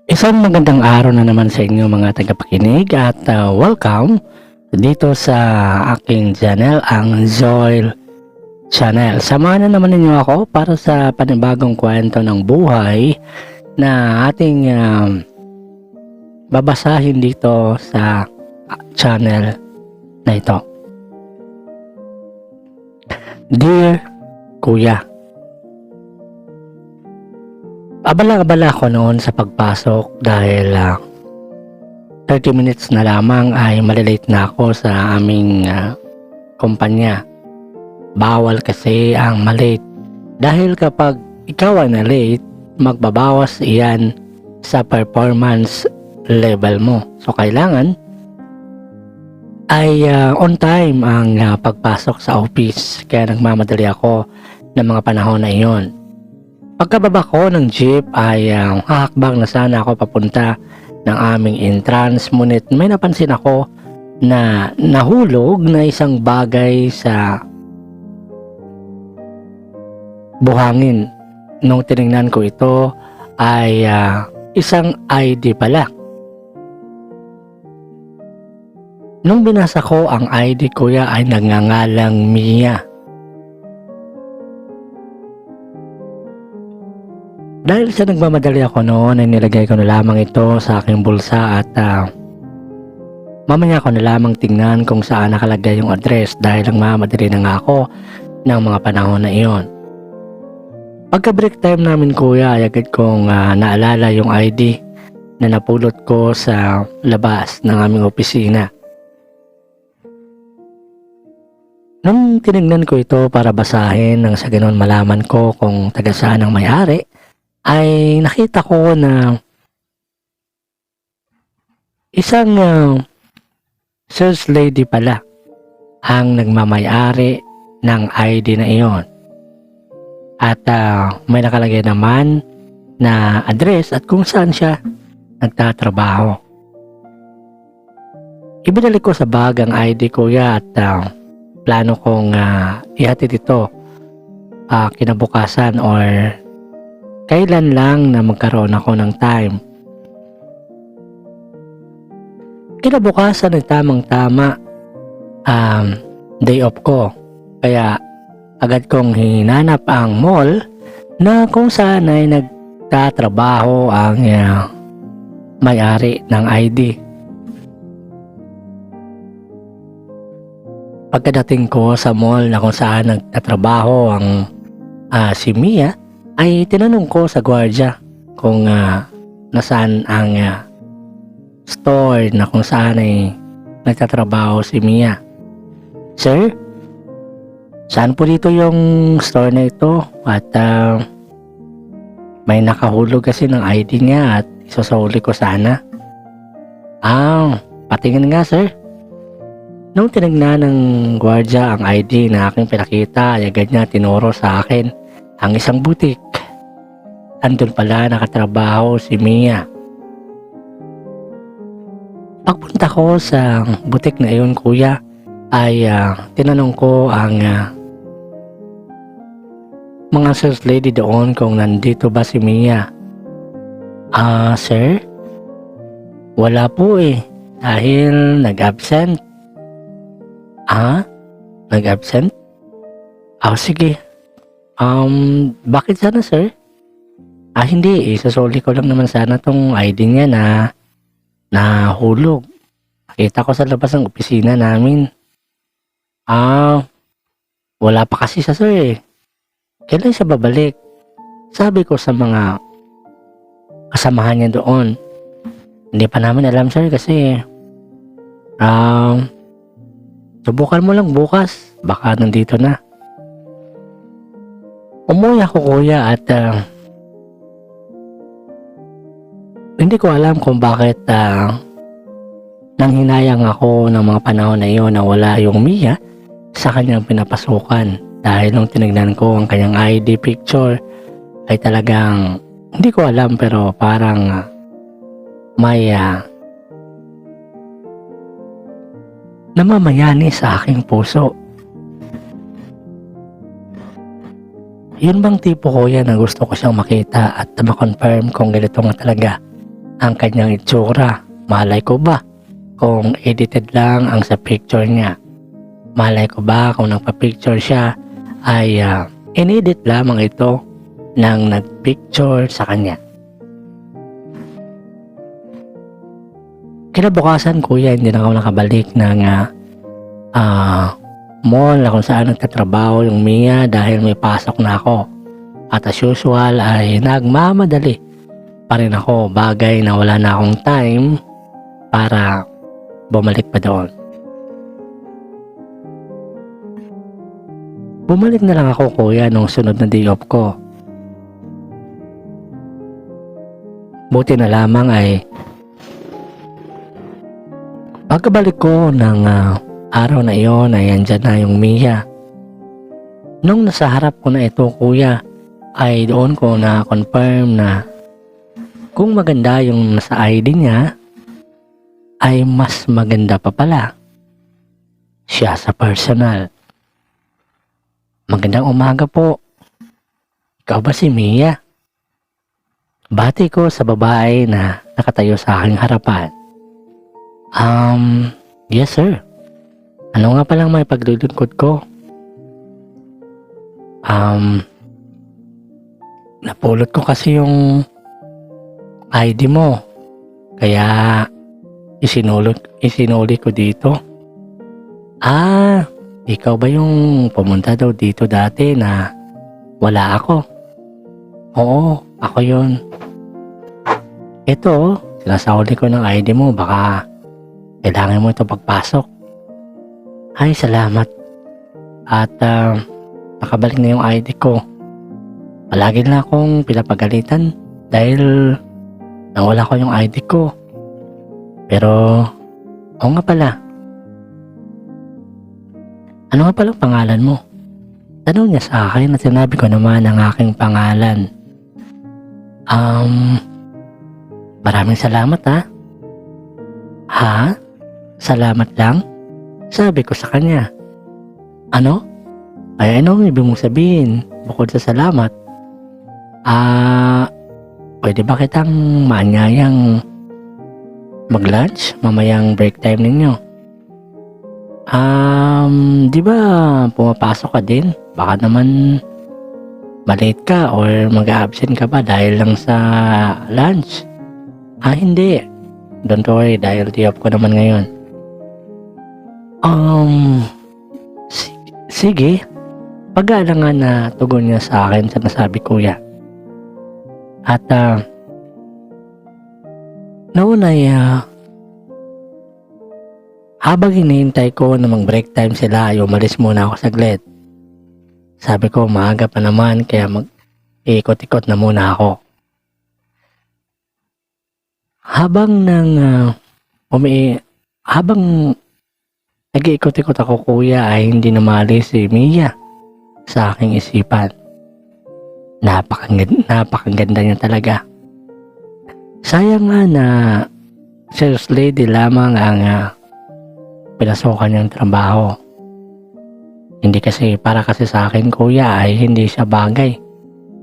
Isang magandang araw na naman sa inyo mga tagapakinig at welcome dito sa aking channel, ang Zoil Channel. Samahan na naman ninyo ako para sa panibagong kwento ng buhay na ating babasahin dito sa channel na ito. Dear Kuya, abala-abala ako noon sa pagpasok dahil 30 minutes na lamang ay malilate na ako sa aming kumpanya. Bawal kasi ang malate dahil kapag ikaw ay na-late, magbabawas iyan sa performance level mo. So kailangan ay on time ang pagpasok sa office, kaya nagmamadali ako ng mga panahon na iyon. Pagkababa ko ng jeep ay hahakbang na sana ako papunta ng aming entrance, ngunit may napansin ako na nahulog na isang bagay sa buhangin. Nung tinignan ko ito ay isang ID pala. Nung binasa ko ang ID, kuya, ay nagngangalang Mia. Dahil sa nagmamadali ako noon ay nilagay ko na lamang ito sa aking bulsa at mamaya ko na lamang tingnan kung saan nakalagay yung address dahil nagmamadali na nga ako ng mga panahon na iyon. Pagka break time namin, kuya, ay agad kong naalala yung ID na napulot ko sa labas ng aming opisina. Nung tinignan ko ito para basahin nang sa ganoon malaman ko kung taga saan ang may-ari, ay nakita ko na isang sales lady pala ang nagmamay-ari ng ID na iyon. At may nakalagay naman na address at kung saan siya nagtatrabaho. Ibinalik ko sa bag ang ID, kuya, at plano kong ihatid ito kinabukasan or kailan lang na magkaroon ako ng time. Kinabukasan ay tamang-tama day off ko. Kaya agad kong hinanap ang mall na kung saan ay nagtatrabaho ang may-ari ng ID. Pagkadating ko sa mall na kung saan nagtatrabaho ang si Mia, ay tinanong ko sa gwardiya kung nasaan ang store na kung saan ay nagtatrabaho si Mia. Sir, saan po dito yung store na ito? At may nakahulog kasi ng ID niya at isusuli ko sana. Patingin nga, sir. Nung tinignan ng gwardiya ang ID na aking pinakita, ay agad niya tinuro sa akin ang isang butik. Andun pala nakatrabaho si Mia. Pagpunta ko sa butik na iyon, kuya, ay tinanong ko ang mga sales lady doon kung nandito ba si Mia. Sir? Wala po eh, dahil nag-absent. Nag-absent? Sige. Bakit sana, sir? Hindi. Isasoli ko lang naman sana tong ID niya na nahulog. Nakita ko sa labas ng opisina namin. Wala pa kasi siya, sir eh. Kailan siya babalik? Sabi ko sa mga kasamahan niya doon. Hindi pa namin alam, sir, kasi subukan mo lang bukas. Baka nandito na. Umuwi ako, kuya, at hindi ko alam kung bakit nanghinayang ako ng mga panahon na iyon na wala yung Mia sa kanyang pinapasukan. Dahil nung tinignan ko ang kanyang ID picture ay talagang hindi ko alam, pero parang may namamayani sa aking puso. Yun bang tipo, kuya, na gusto ko siyang makita at ma-confirm kung ganito nga talaga ang kanyang itsura. Malay ko ba kung edited lang ang sa picture niya? Malay ko ba kung nagpa-picture siya ay inedit lamang ito ng nagpicture sa kanya? Kinabukasan kuya, hindi na ako nakabalik ng mall na kung saan nagtatrabaho yung Mia dahil may pasok na ako. At as usual ay nagmamadali pa rin ako, bagay na wala na akong time para bumalik pa doon. Bumalik na lang ako kuya nung sunod na day off ko. Buti na lamang ay pagkabalik ko ng araw na iyon ay andyan na yung Mia. Nung nasa harap ko na ito kuya, ay doon ko na confirm na kung maganda yung nasa ID niya, ay mas maganda pa pala siya sa personal. Magandang umaga po. Ikaw ba si Mia? Bati ko sa babae na nakatayo sa aking harapan. Yes sir. Ano nga palang may paglilingkod ko? Napulot ko kasi yung ID mo. Kaya isinuli ko dito. Ikaw ba yung pumunta daw dito dati na wala ako? Oo, ako yun. Ito, sinasahuli ko ng ID mo. Baka kailangan mo ito pagpasok. Ay, salamat. At nakabalik na yung ID ko. Palagi na akong pinapagalitan dahil nawala ko yung ID ko. Pero, oo nga pala. Ano nga palang pangalan mo? Tanong niya sa akin at sinabi ko naman ang aking pangalan. Maraming salamat ha. Ha? Salamat lang? Sabi ko sa kanya. Ano? Ay anong ibig mong sabihin bukod sa salamat? Pwede ba kitang maanyayang mag-lunch mamayang break time ninyo? Di ba pumapasok ka din? Baka naman malate ka or mag-absent ka ba dahil lang sa lunch? Hindi. Don't worry dahil day off ko naman ngayon. Sige. Pag-aalangan na tugon niya sa akin sa nasabi kuya. At noon ay habang hinihintay ko na mag-break time sila ay umalis muna ako saglit. Sabi ko maaga pa naman kaya mag-ikot-ikot na muna ako. Habang nag-iikot-ikot ako kuya ay hindi namali si Mia sa aking isipan. Napakaganda niya talaga. Sayang nga na sales lady lamang ang pinasukan niyang trabaho. Hindi kasi para kasi sa akin kuya ay hindi siya bagay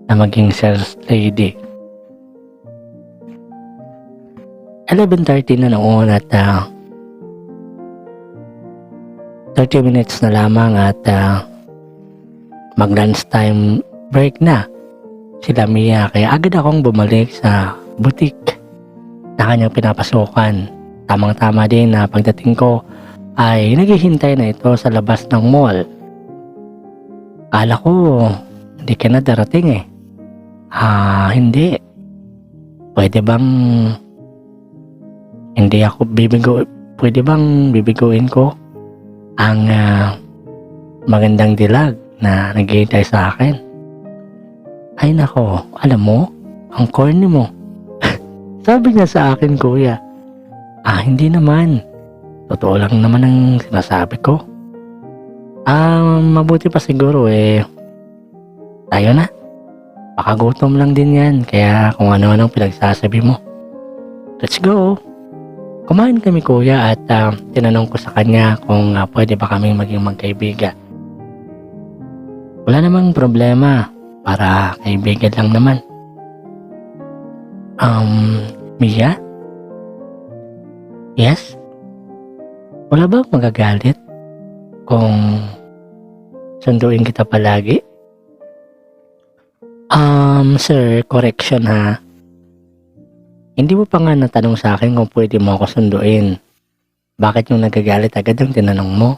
na maging sales lady. 11:30 na noon at 30 minutes na lamang at mag-lunch time break na sila Mia, kaya agad akong bumalik sa boutique na kanyang pinapasukan. Tamang-tama din na pagdating ko ay naghihintay na ito sa labas ng mall. Kala ko hindi ka na darating eh. Hindi. Pwede bang bibiguin ko ang magandang dilag na naghihintay sa akin? Ay nako, alam mo, ang corny mo. Sabi niya sa akin kuya. Hindi naman. Totoo lang naman ang sinasabi ko. Mabuti pa siguro tayo na. Baka gutom lang din yan, kaya kung ano-anong pinagsasabi mo. Let's go. Kumain kami kuya at tinanong ko sa kanya kung pwede ba kaming maging magkaibigan. Wala namang problema, para kaibigan lang naman. Mia? Yes? Wala bang magagalit kung sunduin kita palagi? Sir, correction ha. Hindi mo pa nga natanong sa akin kung pwede mo ako sunduin. Bakit yung nagagalit agad ang tinanong mo?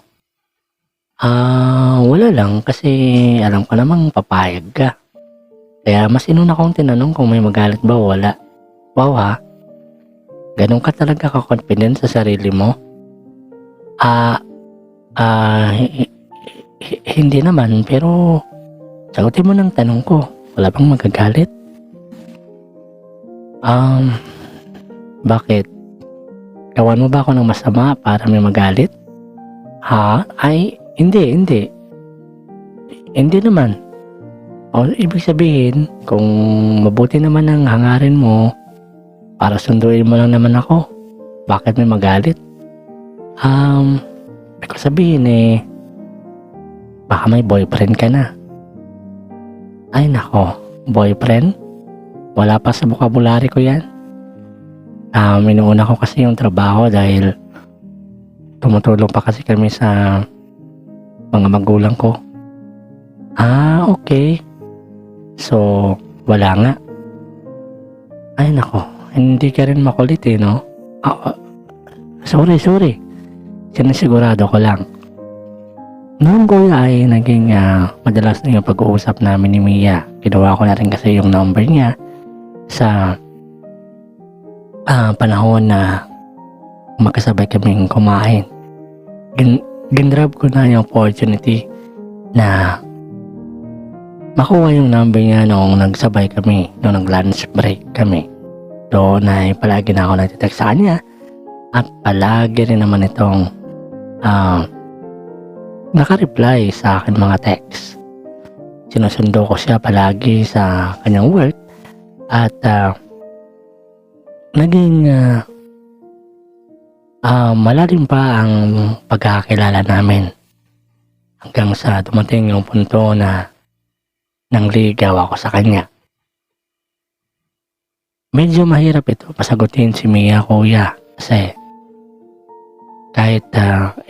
Wala lang kasi alam ko namang papayag ka. Kaya mas inuna kong tinanong kung may magalit ba o wala. Wow ha, ganun ka talaga ka-confident sa sarili mo? Ah, hindi naman pero sagutin mo ng tanong ko. Wala bang magagalit? Bakit? Gawan mo ba ako ng masama para may magalit? Ha? Ay, hindi. Hindi naman. O, ibig sabihin, kung mabuti naman ang hangarin mo, para sunduin mo lang naman ako, bakit may magalit? Ibig ko sabihin baka may boyfriend ka na. Ay nako, boyfriend? Wala pa sa vocabulary ko yan. Inuuna ko kasi yung trabaho dahil tumutulong pa kasi kami sa mga magulang ko. Okay. So, wala nga. Ay nako, hindi ka rin makulit no? Sorry. Sinisigurado ko lang. Noong kuya ay naging madalas na yung pag-uusap namin ni Mia. Ginawa ko na rin kasi yung number niya sa panahon na magkasabay kaming kumain. Ginrab ko na yung opportunity na makuha yung number niya noong nagsabay kami, noong nag-lunch break kami. Doon ay palagi na ako nagtitext sa kanya at palagi rin naman itong naka-reply sa akin mga text. Sinusundo ko siya palagi sa kanyang work at naging malalim pa ang pagkakakilala namin hanggang sa dumating yung punto na nangligaw ako sa kanya. Medyo mahirap ito pasagutin si Mia kuya kasi kahit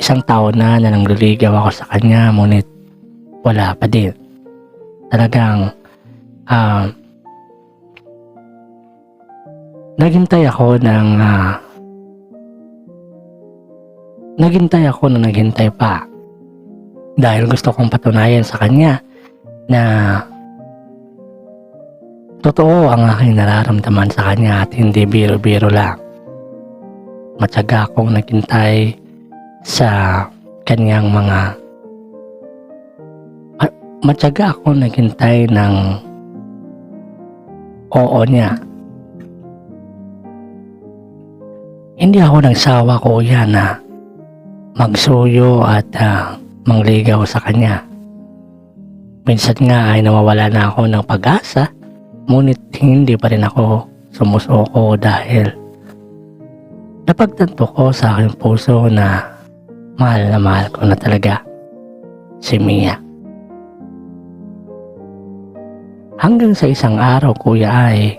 isang taon na nangliligaw ako sa kanya ngunit wala pa din. Talagang naghintay ako na naghintay pa dahil gusto kong patunayan sa kanya na totoo ang aking nararamdaman sa kanya at hindi biro-biro lang. Matyaga akong naghintay sa kanyang matyaga akong naghintay ng oo niya. Hindi ako nagsawa kuya na magsuyo at mangligaw sa kanya. Minsan nga ay nawawala na ako ng pag-asa, ngunit hindi pa rin ako sumusuko dahil napagtanto ko sa aking puso na mahal ko na talaga si Mia. Hanggang sa isang araw kuya ay